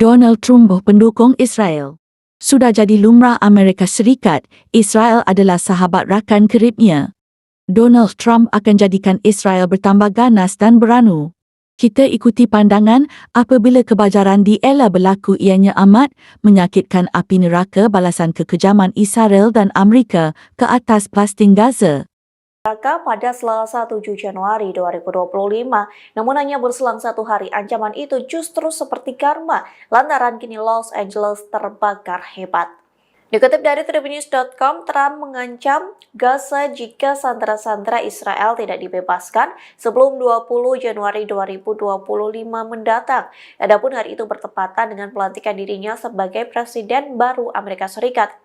Donald Trump pendukung Israel. Sudah jadi lumrah Amerika Serikat, Israel adalah sahabat rakan karibnya. Donald Trump akan jadikan Israel bertambah ganas dan beranu. Kita ikuti pandangan apabila kebajaran di Ela berlaku ianya amat menyakitkan api neraka balasan kekejaman Israel dan Amerika ke atas Palestin Gaza. Pada Selasa 7 Januari 2025, namun hanya berselang 1 hari ancaman itu justru seperti karma lantaran kini Los Angeles terbakar hebat. Dikutip dari Tribunnews.com, Trump mengancam Gaza jika sandera-sandera Israel tidak dibebaskan sebelum 20 Januari 2025 mendatang. Adapun hari itu bertepatan dengan pelantikan dirinya sebagai Presiden baru Amerika Serikat.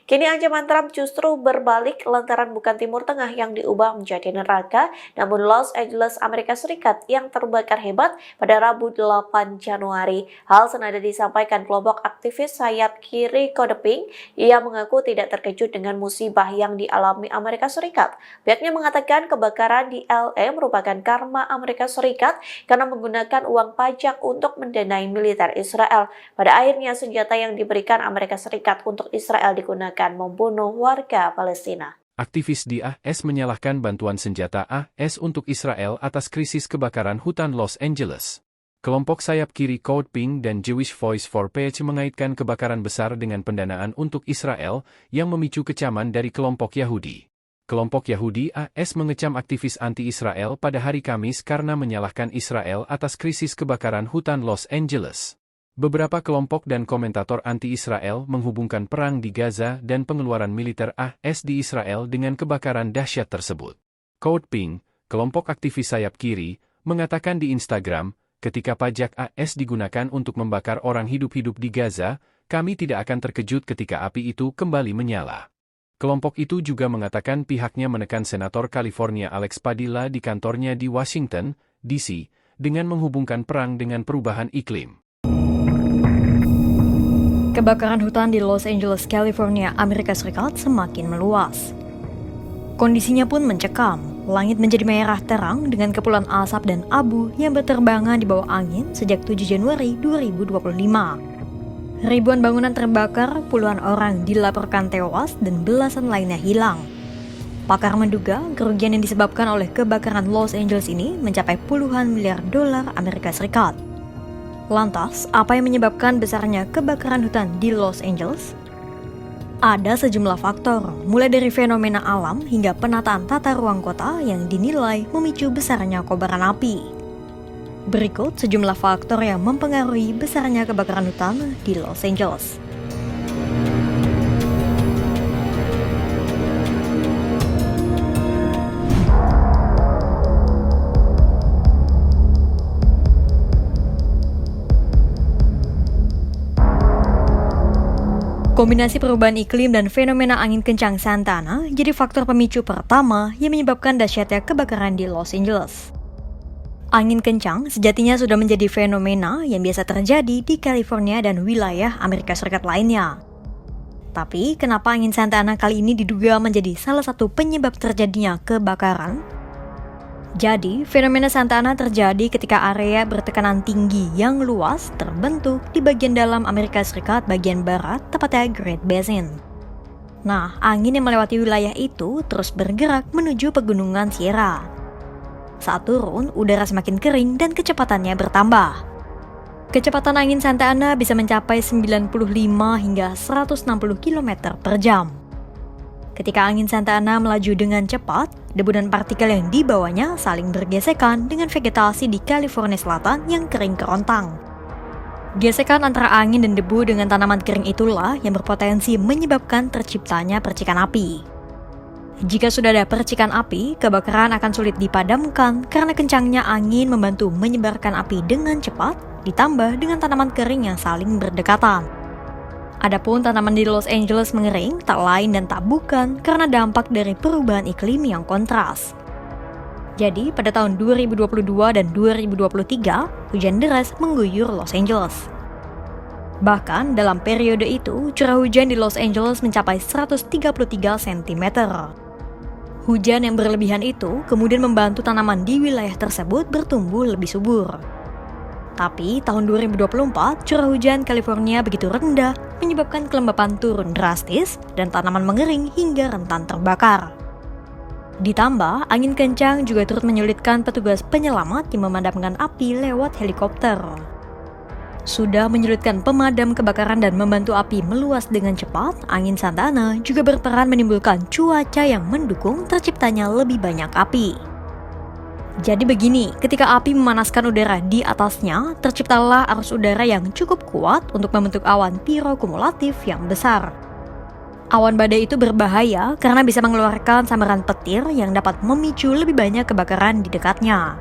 Kini ancaman Trump justru berbalik lantaran bukan Timur Tengah yang diubah menjadi neraka, namun Los Angeles, Amerika Serikat yang terbakar hebat pada Rabu 8 Januari. Hal senada disampaikan kelompok aktivis sayap kiri Kode Pink. Ia mengaku tidak terkejut dengan musibah yang dialami Amerika Serikat. Pihaknya mengatakan kebakaran di LA merupakan karma Amerika Serikat karena menggunakan uang pajak untuk mendanai militer Israel. Pada akhirnya senjata yang diberikan Amerika Serikat untuk Israel digunakan membunuh warga Palestina. Aktivis di AS menyalahkan bantuan senjata AS untuk Israel atas krisis kebakaran hutan Los Angeles. Kelompok sayap kiri Code Pink dan Jewish Voice for Peace mengaitkan kebakaran besar dengan pendanaan untuk Israel yang memicu kecaman dari kelompok Yahudi. Kelompok Yahudi AS mengecam aktivis anti-Israel pada hari Kamis karena menyalahkan Israel atas krisis kebakaran hutan Los Angeles. Beberapa kelompok dan komentator anti-Israel menghubungkan perang di Gaza dan pengeluaran militer AS di Israel dengan kebakaran dahsyat tersebut. Code Pink, kelompok aktivis sayap kiri, mengatakan di Instagram, ketika pajak AS digunakan untuk membakar orang hidup-hidup di Gaza, kami tidak akan terkejut ketika api itu kembali menyala. Kelompok itu juga mengatakan pihaknya menekan Senator California Alex Padilla di kantornya di Washington, D.C., dengan menghubungkan perang dengan perubahan iklim. Kebakaran hutan di Los Angeles, California, Amerika Serikat semakin meluas. Kondisinya pun mencekam. Langit menjadi merah terang dengan kepulan asap dan abu yang berterbangan di bawah angin sejak 7 Januari 2025. Ribuan bangunan terbakar, puluhan orang dilaporkan tewas dan belasan lainnya hilang. Pakar menduga kerugian yang disebabkan oleh kebakaran Los Angeles ini mencapai puluhan miliar dolar Amerika Serikat. Lantas, apa yang menyebabkan besarnya kebakaran hutan di Los Angeles? Ada sejumlah faktor, mulai dari fenomena alam hingga penataan tata ruang kota yang dinilai memicu besarnya kobaran api. Berikut sejumlah faktor yang mempengaruhi besarnya kebakaran hutan di Los Angeles. Kombinasi perubahan iklim dan fenomena angin kencang Santa Ana jadi faktor pemicu pertama yang menyebabkan dahsyatnya kebakaran di Los Angeles. Angin kencang sejatinya sudah menjadi fenomena yang biasa terjadi di California dan wilayah Amerika Serikat lainnya. Tapi kenapa angin Santa Ana kali ini diduga menjadi salah satu penyebab terjadinya kebakaran? Jadi, fenomena Santa Ana terjadi ketika area bertekanan tinggi yang luas terbentuk di bagian dalam Amerika Serikat bagian barat, tepatnya Great Basin. Nah, angin yang melewati wilayah itu terus bergerak menuju pegunungan Sierra. Saat turun, udara semakin kering dan kecepatannya bertambah. Kecepatan angin Santa Ana bisa mencapai 95 hingga 160 km per jam. Ketika angin Santa Ana melaju dengan cepat, debu dan partikel yang dibawanya saling bergesekan dengan vegetasi di California Selatan yang kering kerontang. Gesekan antara angin dan debu dengan tanaman kering itulah yang berpotensi menyebabkan terciptanya percikan api. Jika sudah ada percikan api, kebakaran akan sulit dipadamkan karena kencangnya angin membantu menyebarkan api dengan cepat, ditambah dengan tanaman kering yang saling berdekatan. Adapun tanaman di Los Angeles mengering tak lain dan tak bukan karena dampak dari perubahan iklim yang kontras. Jadi pada tahun 2022 dan 2023, hujan deras mengguyur Los Angeles. Bahkan dalam periode itu, curah hujan di Los Angeles mencapai 133 cm. Hujan yang berlebihan itu kemudian membantu tanaman di wilayah tersebut bertumbuh lebih subur. Tapi tahun 2024, curah hujan California begitu rendah, menyebabkan kelembapan turun drastis dan tanaman mengering hingga rentan terbakar. Ditambah, angin kencang juga turut menyulitkan petugas penyelamat yang memadamkan api lewat helikopter. Sudah menyulitkan pemadam kebakaran dan membantu api meluas dengan cepat, angin Santana juga berperan menimbulkan cuaca yang mendukung terciptanya lebih banyak api. Jadi begini, ketika api memanaskan udara di atasnya, terciptalah arus udara yang cukup kuat untuk membentuk awan pirokumulatif yang besar. Awan badai itu berbahaya karena bisa mengeluarkan sambaran petir yang dapat memicu lebih banyak kebakaran di dekatnya.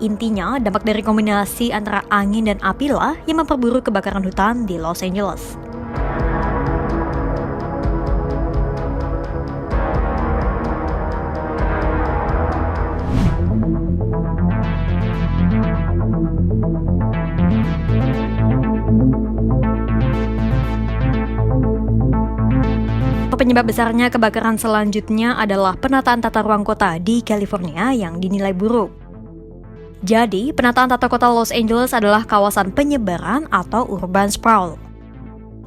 Intinya, dampak dari kombinasi antara angin dan api lah yang memperburuk kebakaran hutan di Los Angeles. Penyebab besarnya kebakaran selanjutnya adalah penataan tata ruang kota di California yang dinilai buruk. Jadi, penataan tata kota Los Angeles adalah kawasan penyebaran atau urban sprawl.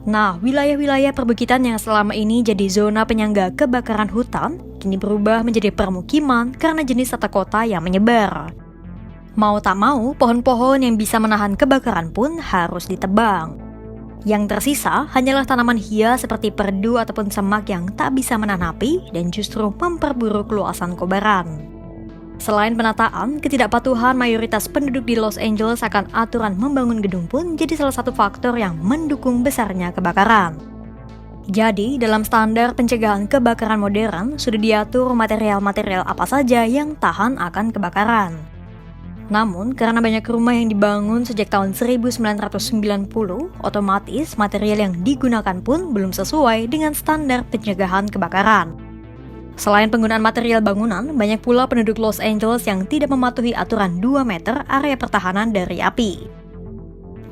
Nah, wilayah-wilayah perbukitan yang selama ini jadi zona penyangga kebakaran hutan, kini berubah menjadi permukiman karena jenis tata kota yang menyebar. Mau tak mau, pohon-pohon yang bisa menahan kebakaran pun harus ditebang. Yang tersisa hanyalah tanaman hias seperti perdu ataupun semak yang tak bisa menahan api dan justru memperburuk luasan kobaran. Selain penataan, ketidakpatuhan mayoritas penduduk di Los Angeles akan aturan membangun gedung pun jadi salah satu faktor yang mendukung besarnya kebakaran. Jadi, dalam standar pencegahan kebakaran modern, sudah diatur material-material apa saja yang tahan akan kebakaran. Namun, karena banyak rumah yang dibangun sejak tahun 1990, otomatis material yang digunakan pun belum sesuai dengan standar pencegahan kebakaran. Selain penggunaan material bangunan, banyak pula penduduk Los Angeles yang tidak mematuhi aturan 2 meter area pertahanan dari api.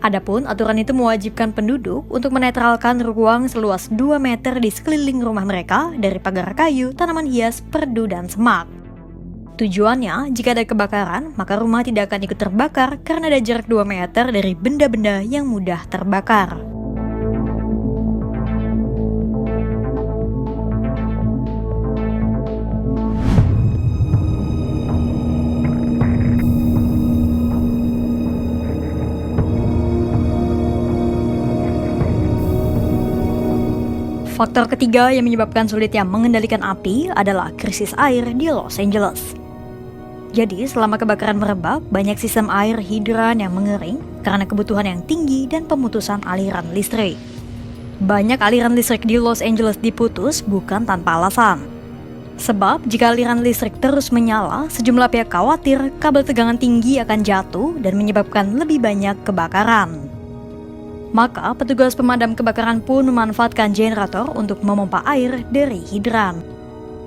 Adapun aturan itu mewajibkan penduduk untuk menetralkan ruang seluas 2 meter di sekeliling rumah mereka dari pagar kayu, tanaman hias, perdu, dan semak. Tujuannya, jika ada kebakaran, maka rumah tidak akan ikut terbakar karena ada jarak 2 meter dari benda-benda yang mudah terbakar. Faktor ketiga yang menyebabkan sulitnya mengendalikan api adalah krisis air di Los Angeles. Jadi, selama kebakaran merebak, banyak sistem air hidran yang mengering karena kebutuhan yang tinggi dan pemutusan aliran listrik. Banyak aliran listrik di Los Angeles diputus bukan tanpa alasan. Sebab, jika aliran listrik terus menyala, sejumlah pihak khawatir kabel tegangan tinggi akan jatuh dan menyebabkan lebih banyak kebakaran. Maka, petugas pemadam kebakaran pun memanfaatkan generator untuk memompa air dari hidran.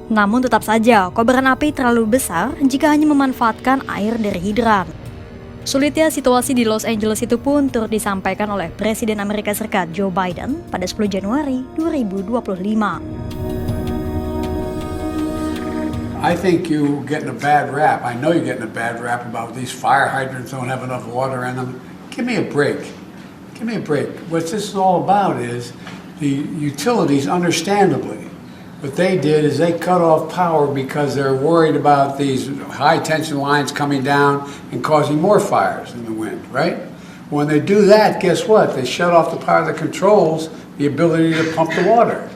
Namun tetap saja, kobaran api terlalu besar jika hanya memanfaatkan air dari hidran. Sulitnya situasi di Los Angeles itu pun turut disampaikan oleh Presiden Amerika Serikat Joe Biden pada 10 Januari 2025. I think you're getting a bad rap. I know you're getting a bad rap about these fire hydrants don't have enough water in them. Give me a break. Give me a break. What this is all about is the utilities, understandably. What they did is they cut off power because they're worried about these high tension lines coming down and causing more fires in the wind, right? When they do that, guess what? They shut off the power that controls the ability to pump the water.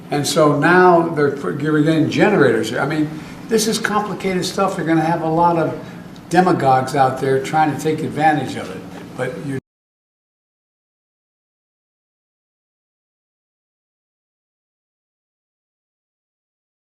And so now they're getting generators. I mean, this is complicated stuff. You're going to have a lot of demagogues out there trying to take advantage of it. But you